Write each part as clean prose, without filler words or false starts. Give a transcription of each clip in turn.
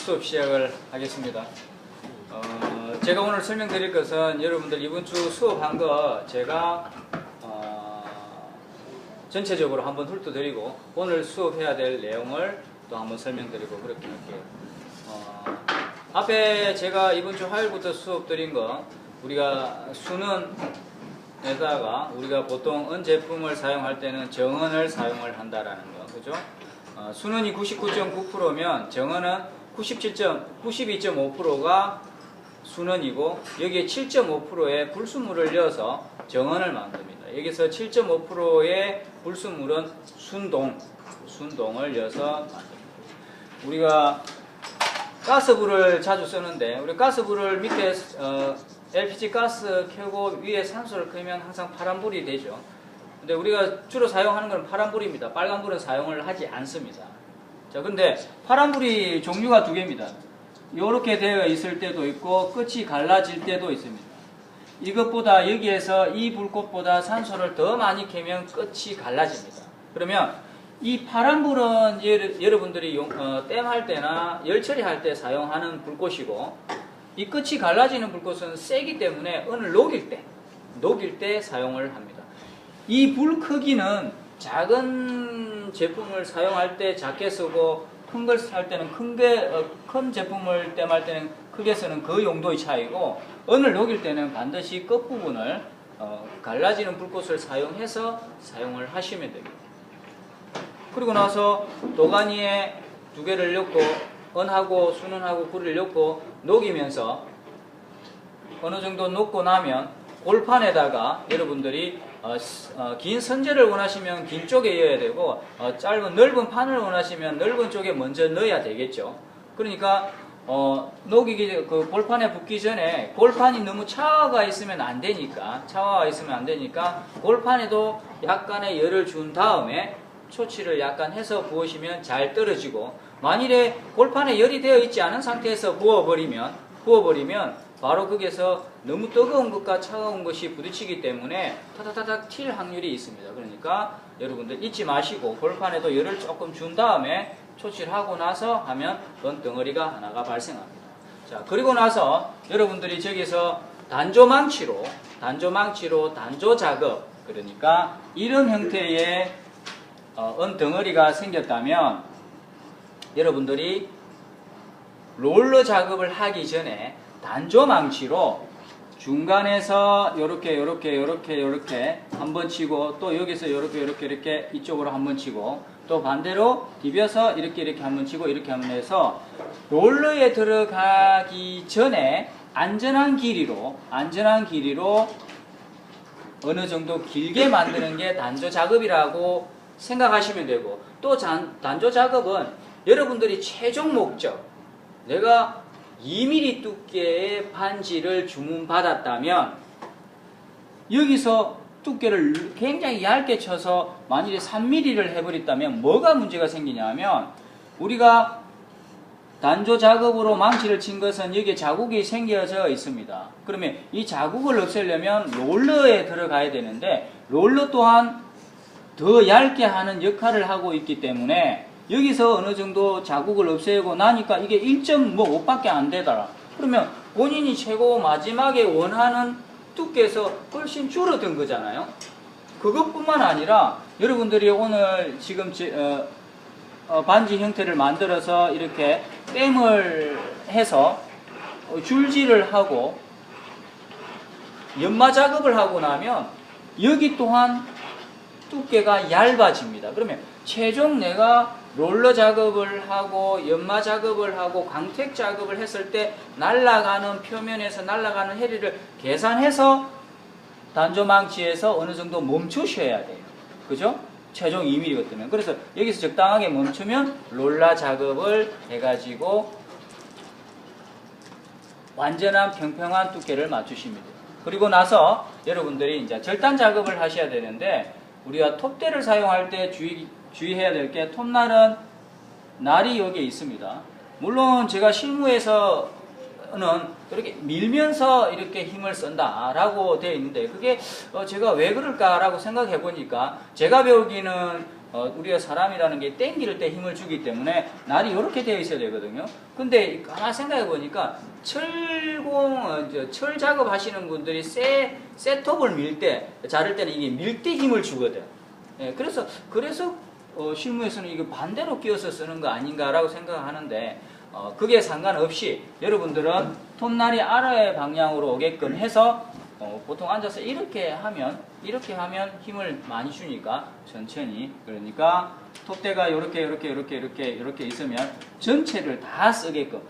수업 시작을 하겠습니다. 제가 오늘 설명드릴 것은 여러분들 이번 주 수업한 거 제가 전체적으로 한번 훑어드리고 오늘 수업해야 될 내용을 또 한번 설명드리고 그렇게 할게요. 앞에 제가 이번 주 화요일부터 수업 드린 거 우리가 수능에다가 우리가 보통 은 제품을 사용할 때는 정은을 사용을 한다라는 거, 그죠? 수능이 99.9%면 정은은 92.5%가 순원이고 여기에 7.5%의 불순물을 넣어서 정은을 만듭니다. 여기서 7.5%의 불순물은 순동을 넣어서 만듭니다. 우리가 가스불을 자주 쓰는데 우리 가스불을 밑에 LPG 가스 켜고 위에 산소를 켜면 항상 파란불이 되죠. 근데 우리가 주로 사용하는 건 파란불입니다. 빨간불은 사용을 하지 않습니다. 자, 근데 파란불이 종류가 두 개입니다. 이렇게 되어 있을 때도 있고 끝이 갈라질 때도 있습니다. 이것보다 여기에서 이 불꽃보다 산소를 더 많이 켜면 끝이 갈라집니다. 그러면 이 파란불은 여러분들이 땜할 때나 열 처리할 때 사용하는 불꽃이고 이 끝이 갈라지는 불꽃은 세기 때문에 은을 녹일 때 사용을 합니다. 이 불 크기는 작은 제품을 사용할 때 작게 쓰고 큰 걸 살 때는 큰 제품을 땜할 때는 크게 쓰는 그 용도의 차이고 은을 녹일 때는 반드시 끝부분을 갈라지는 불꽃을 사용해서 사용을 하시면 됩니다. 그리고 나서 도가니에 두 개를 넣고 은하고 순은하고 불을 넣고 녹이면서 어느 정도 녹고 나면 골판에다가 여러분들이 긴 선재를 원하시면 긴 쪽에 넣어야 되고 짧은 넓은 판을 원하시면 넓은 쪽에 먼저 넣어야 되겠죠. 그러니까 녹이기 그 골판에 붓기 전에 골판이 너무 차가 있으면 안 되니까 골판에도 약간의 열을 준 다음에 초치를 약간 해서 부으시면 잘 떨어지고 만일에 골판에 열이 되어 있지 않은 상태에서 부어버리면 바로 거기에서 너무 뜨거운 것과 차가운 것이 부딪히기 때문에 타닥타닥 튈 확률이 있습니다. 그러니까 여러분들 잊지 마시고 골판에도 열을 조금 준 다음에 초치를 하고 나서 하면 은 덩어리가 하나가 발생합니다. 자, 그리고 나서 여러분들이 저기서 단조망치로 단조 작업, 그러니까 이런 형태의 은 덩어리가 생겼다면 여러분들이 롤러 작업을 하기 전에 단조망치로 중간에서 요렇게 한번 치고 또 여기서 요렇게 이쪽으로 한번 치고 또 반대로 디벼서 이렇게 한번 치고 이렇게 한번 해서 롤러에 들어가기 전에 안전한 길이로 어느 정도 길게 만드는 게 단조 작업이라고 생각하시면 되고 또 단조 작업은 여러분들이 최종 목적 내가 2mm 두께의 반지를 주문받았다면 여기서 두께를 굉장히 얇게 쳐서 만일에 3mm를 해버렸다면 뭐가 문제가 생기냐면 우리가 단조 작업으로 망치를 친 것은 여기에 자국이 생겨져 있습니다. 그러면 이 자국을 없애려면 롤러에 들어가야 되는데 롤러 또한 더 얇게 하는 역할을 하고 있기 때문에 여기서 어느 정도 자국을 없애고 나니까 이게 1.5밖에 안 되더라. 그러면 본인이 최고 마지막에 원하는 두께에서 훨씬 줄어든 거잖아요. 그것뿐만 아니라 여러분들이 오늘 지금 반지 형태를 만들어서 이렇게 땜을 해서 줄질을 하고 연마 작업을 하고 나면 여기 또한 두께가 얇아집니다. 그러면 최종 내가 롤러 작업을 하고 연마 작업을 하고 광택 작업을 했을 때 날아가는 표면에서 날아가는 해리를 계산해서 단조망치에서 어느 정도 멈추셔야 돼요. 그죠? 최종 2mm거든요. 그래서 여기서 적당하게 멈추면 롤러 작업을 해가지고 완전한 평평한 두께를 맞추십니다. 그리고 나서 여러분들이 이제 절단 작업을 하셔야 되는데 우리가 톱대를 사용할 때 주의해야 될 게 톱날은 날이 여기에 있습니다. 물론 제가 실무에서는 이렇게 밀면서 이렇게 힘을 쓴다라고 되어 있는데 그게 제가 왜 그럴까라고 생각해 보니까 제가 배우기는 우리가 사람이라는 게 땡길 때 힘을 주기 때문에 날이 이렇게 되어 있어야 되거든요. 근데 가만 생각해 보니까 철 작업하시는 분들이 셋톱을 밀 때, 자를 때는 이게 밀 때 힘을 주거든. 예, 그래서 실무에서는 이거 반대로 끼워서 쓰는 거 아닌가라고 생각하는데, 그게 상관없이 여러분들은 톱날이 아래의 방향으로 오게끔 해서 보통 앉아서 이렇게 하면 힘을 많이 주니까 천천히, 그러니까 톱대가 이렇게 있으면 전체를 다 쓰게끔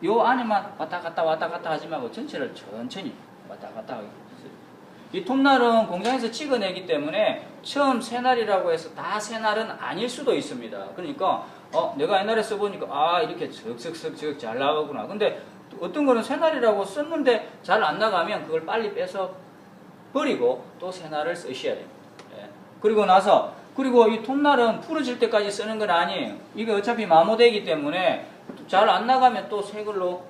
요 안에만 왔다 갔다 하지 말고 전체를 천천히 왔다 갔다 하게. 이 톱날은 공장에서 찍어내기 때문에 처음 새날이라고 해서 다 새날은 아닐 수도 있습니다. 그러니까 내가 옛날에 써보니까 이렇게 슥슥슥슥 잘 나가구나. 근데 어떤 거는 새날이라고 썼는데 잘 안 나가면 그걸 빨리 빼서 버리고 또 새날을 쓰셔야 됩니다. 예. 그리고 이 톱날은 부러질 때까지 쓰는 건 아니에요. 이게 어차피 마모되기 때문에 잘 안 나가면 또 새 걸로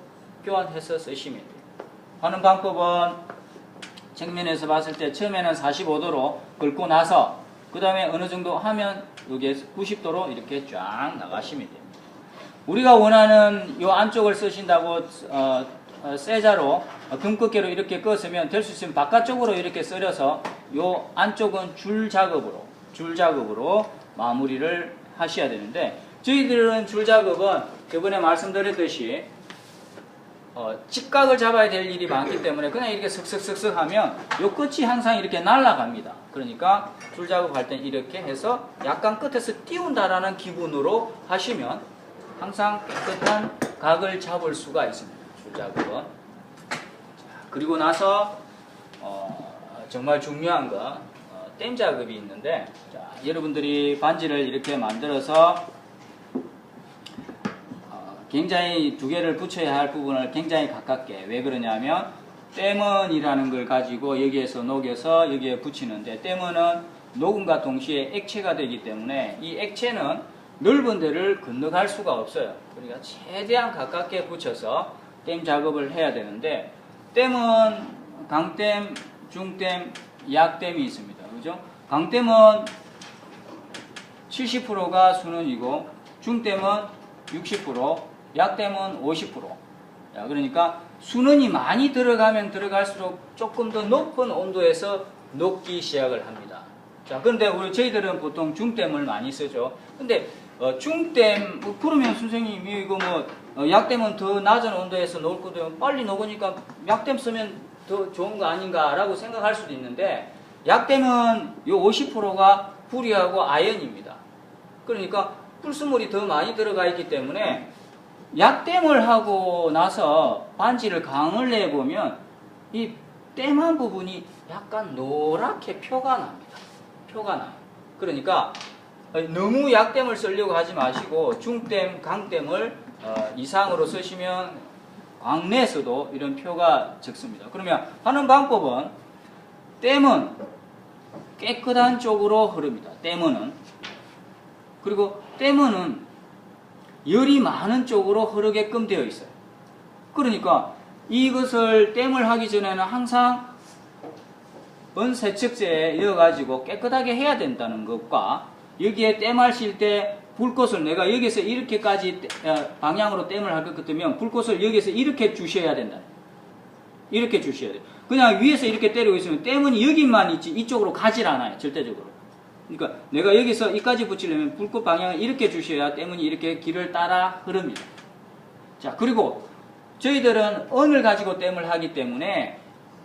교환해서 쓰시면 돼요. 하는 방법은 정면에서 봤을 때 처음에는 45도로 긁고 나서 그 다음에 어느 정도 하면 여기에서 90도로 이렇게 쫙 나가시면 됩니다. 우리가 원하는 요 안쪽을 쓰신다고 세자로 금꺾개로 이렇게 껐으면 될 수 있으면 바깥쪽으로 이렇게 썰어서 요 안쪽은 줄 작업으로 마무리를 하셔야 되는데, 저희들은 줄 작업은 저번에 말씀드렸듯이 직각을 잡아야 될 일이 많기 때문에 그냥 이렇게 슥슥슥슥 하면 요 끝이 항상 이렇게 날아갑니다. 그러니까 줄 작업할 땐 이렇게 해서 약간 끝에서 띄운다라는 기분으로 하시면 항상 깨끗한 각을 잡을 수가 있습니다. 줄 작업은. 그리고 나서 정말 중요한 거 땜 작업이 있는데, 여러분들이 반지를 이렇게 만들어서 굉장히 두 개를 붙여야 할 부분을 굉장히 가깝게, 왜 그러냐면 땜은이라는 걸 가지고 여기에서 녹여서 여기에 붙이는데, 땜은은 녹음과 동시에 액체가 되기 때문에 이 액체는 넓은 데를 건너갈 수가 없어요. 그러니까 최대한 가깝게 붙여서 땜 작업을 해야 되는데, 땜은 강땜, 중땜, 약땜이 있습니다. 그죠? 강땜은 70%가 순원이고 중땜은 60%, 약땜은 50%. 그러니까 순원이 많이 들어가면 들어갈수록 조금 더 높은 온도에서 녹기 시작을 합니다. 자, 그런데 저희들은 보통 중땜을 많이 쓰죠. 근데 중땜 그러면 선생님 이거 약땜은 더 낮은 온도에서 녹을 거도 빨리 녹으니까 약땜 쓰면 더 좋은 거 아닌가라고 생각할 수도 있는데, 약땜은 요 50%가 불이하고 아연입니다. 그러니까 불순물이 더 많이 들어가 있기 때문에 약땜을 하고 나서 반지를 강을 내보면 이 땜한 부분이 약간 노랗게 표가 납니다. 표가 나요. 그러니까 너무 약땜을 쓰려고 하지 마시고 중땜, 강땜을 이상으로 쓰시면 광내에서도 이런 표가 적습니다. 그러면 하는 방법은 땜은 깨끗한 쪽으로 흐릅니다. 땜은. 그리고 땜은 열이 많은 쪽으로 흐르게끔 되어 있어요. 그러니까 이것을 땜을 하기 전에는 항상 은세척제에 넣어가지고 깨끗하게 해야 된다는 것과, 여기에 땜하실 때 불꽃을 내가 여기서 이렇게까지 방향으로 땜을 할 것 같으면 불꽃을 여기서 이렇게 주셔야 된다. 이렇게 주셔야 돼요. 그냥 위에서 이렇게 때리고 있으면 땜은 여기만 있지 이쪽으로 가질 않아요. 절대적으로. 그러니까 내가 여기서 이까지 붙이려면 불꽃 방향을 이렇게 주셔야 땜은 이렇게 길을 따라 흐릅니다. 자, 그리고 저희들은 은을 가지고 땜을 하기 때문에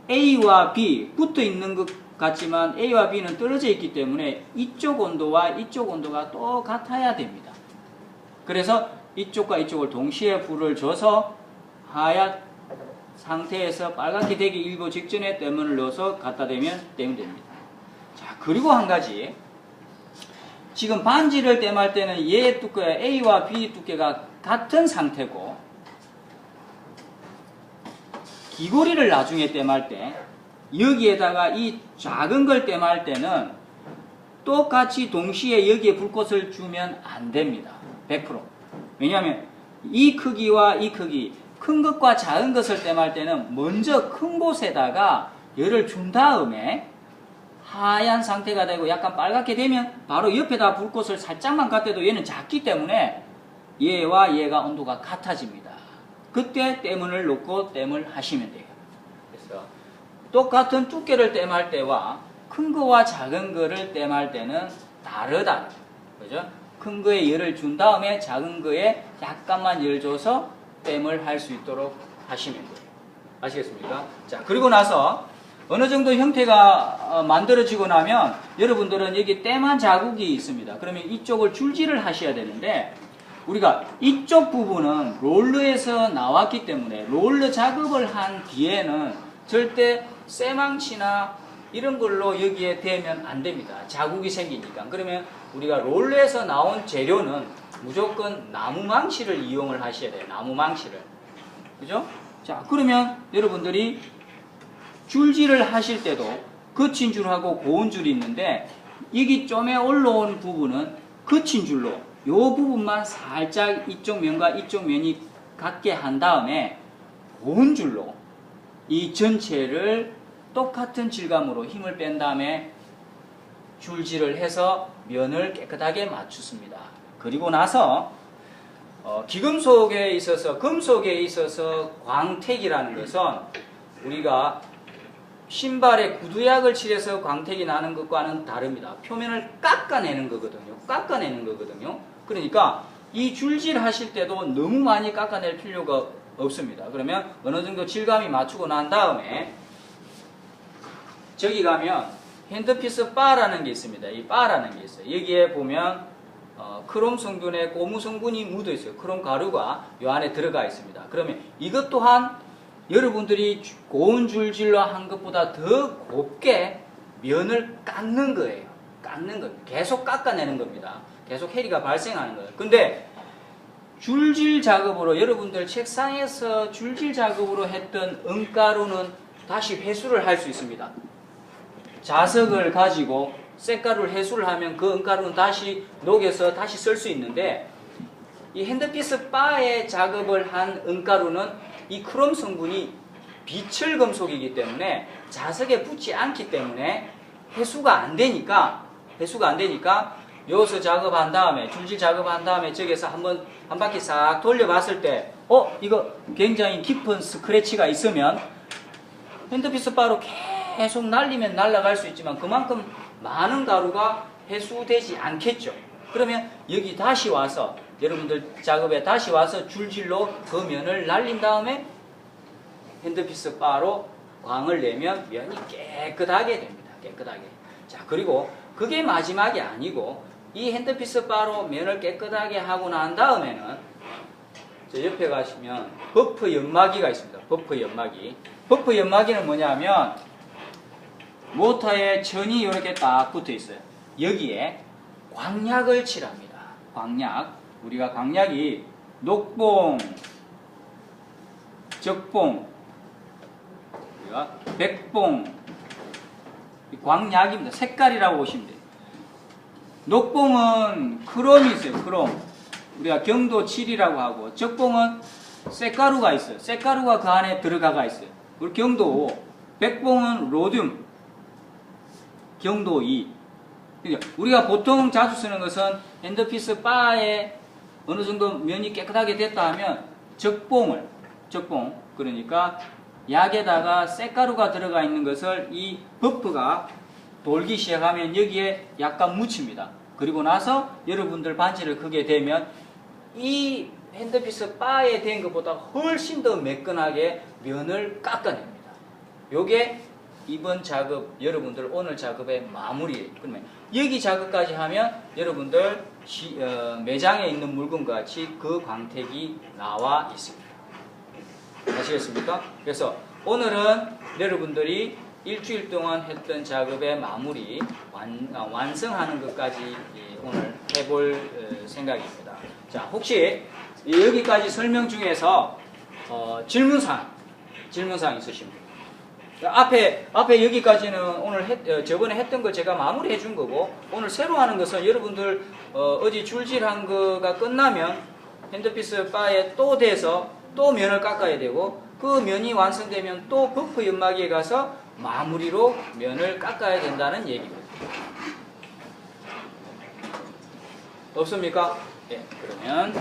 A와 B 붙어 있는 것 같지만 A와 B는 떨어져 있기 때문에 이쪽 온도와 이쪽 온도가 똑같아야 됩니다. 그래서 이쪽과 이쪽을 동시에 불을 줘서 하얀 상태에서 빨갛게 되기 일보 직전에 땜을 넣어서 갖다 대면 땜이 됩니다. 자, 그리고 한 가지, 지금 반지를 땜할 때는 얘 두께 A와 B 두께가 같은 상태고, 귀고리를 나중에 땜할 때 여기에다가 이 작은 걸 땜할 때는 똑같이 동시에 여기에 불꽃을 주면 안 됩니다. 100%. 왜냐하면 이 크기와 이 크기, 큰 것과 작은 것을 땜할 때는 먼저 큰 곳에다가 열을 준 다음에 하얀 상태가 되고 약간 빨갛게 되면 바로 옆에다 불꽃을 살짝만 갖대도 얘는 작기 때문에 얘와 얘가 온도가 같아집니다. 그때 땜을 놓고 땜을 하시면 돼요. 그래서 똑같은 두께를 땜할 때와 큰 거와 작은 거를 땜할 때는 다르다. 그죠? 큰 거에 열을 준 다음에 작은 거에 약간만 열 줘서 땜을 할 수 있도록 하시면 돼요. 아시겠습니까? 자, 그리고 나서 어느 정도 형태가 만들어지고 나면 여러분들은 여기 땜한 자국이 있습니다. 그러면 이쪽을 줄질을 하셔야 되는데 우리가 이쪽 부분은 롤러에서 나왔기 때문에 롤러 작업을 한 뒤에는 절대 쇠망치나 이런 걸로 여기에 대면 안 됩니다. 자국이 생기니까. 그러면 우리가 롤러에서 나온 재료는 무조건 나무 망치를 이용을 하셔야 돼요. 나무 망치를. 그죠? 자, 그러면 여러분들이 줄질을 하실 때도 거친 줄하고 고운 줄이 있는데 여기 좀에 올라온 부분은 거친 줄로 요 부분만 살짝 이쪽 면과 이쪽 면이 같게 한 다음에 고운 줄로 이 전체를 똑같은 질감으로 힘을 뺀 다음에 줄질을 해서 면을 깨끗하게 맞추습니다. 그리고 나서 기금속에 있어서 금속에 있어서 광택이라는 것은 우리가 신발에 구두약을 칠해서 광택이 나는 것과는 다릅니다. 표면을 깎아내는 거거든요. 그러니까 이 줄질 하실 때도 너무 많이 깎아낼 필요가 없습니다. 그러면 어느 정도 질감이 맞추고 난 다음에 저기 가면 핸드피스 바라는 게 있습니다. 이 바라는 게 있어요. 여기에 보면 크롬 성분에 고무 성분이 묻어 있어요. 크롬 가루가 이 안에 들어가 있습니다. 그러면 이것 또한 여러분들이 고운 줄질로 한 것보다 더 곱게 면을 깎는 거예요. 계속 깎아내는 겁니다. 계속 해리가 발생하는 거예요. 근데 줄질 작업으로 여러분들 책상에서 줄질 작업으로 했던 은가루는 다시 회수를 할 수 있습니다. 자석을 가지고 쇳가루를 회수를 하면 그 은가루는 다시 녹여서 다시 쓸 수 있는데 이 핸드피스 바에 작업을 한 은가루는 이 크롬 성분이 비철 금속이기 때문에 자석에 붙지 않기 때문에 회수가 안 되니까 여기서 작업한 다음에 줄질 작업한 다음에 저기서 한 바퀴 싹 돌려봤을 때 이거 굉장히 깊은 스크래치가 있으면 핸드피스 바로 계속 날리면 날아갈 수 있지만 그만큼 많은 가루가 회수되지 않겠죠. 그러면 여기 다시 와서 여러분들 작업에 다시 와서 줄질로 그 면을 날린 다음에 핸드피스 바로 광을 내면 면이 깨끗하게 됩니다. 깨끗하게. 자, 그리고 그게 마지막이 아니고 이 핸드피스 바로 면을 깨끗하게 하고 난 다음에는 저 옆에 가시면 버프 연마기가 있습니다. 버프 연마기는 뭐냐면 모터에 천이 이렇게 딱 붙어 있어요. 여기에 광약을 칠합니다. 우리가 광약이 녹봉, 적봉, 우리가 백봉, 광약입니다. 색깔이라고 보시면 돼요. 녹봉은 크롬이 있어요. 크롬. 우리가 경도 7이라고 하고, 적봉은 쇳가루가 있어요. 쇳가루가 그 안에 들어가 있어요. 그리고 경도 5. 백봉은 로듐, 경도 2. 그러니까 우리가 보통 자주 쓰는 것은 핸드피스 바에 어느 정도 면이 깨끗하게 됐다 하면 적봉, 그러니까 약에다가 쇳가루가 들어가 있는 것을 이 버프가 돌기 시작하면 여기에 약간 묻힙니다. 그리고 나서 여러분들 반지를 크게 대면 이 핸드피스 바에 된 것보다 훨씬 더 매끈하게 면을 깎아냅니다. 요게 이번 작업, 여러분들 오늘 작업의 마무리예요. 그러면 여기 작업까지 하면 여러분들 매장에 있는 물건과 같이 그 광택이 나와 있습니다. 아시겠습니까? 그래서 오늘은 여러분들이 일주일 동안 했던 작업의 마무리, 완성하는 것까지 오늘 해볼 생각입니다. 자, 혹시 여기까지 설명 중에서 질문사항 있으십니까? 앞에 여기까지는 오늘 저번에 했던 걸 제가 마무리해 준 거고, 오늘 새로 하는 것은 여러분들 어제 줄질한 거가 끝나면 핸드피스 바에 또 대서 또 면을 깎아야 되고, 그 면이 완성되면 또 버프 연마기에 가서 마무리로 면을 깎아야 된다는 얘기입니다. 없습니까? 예, 그러면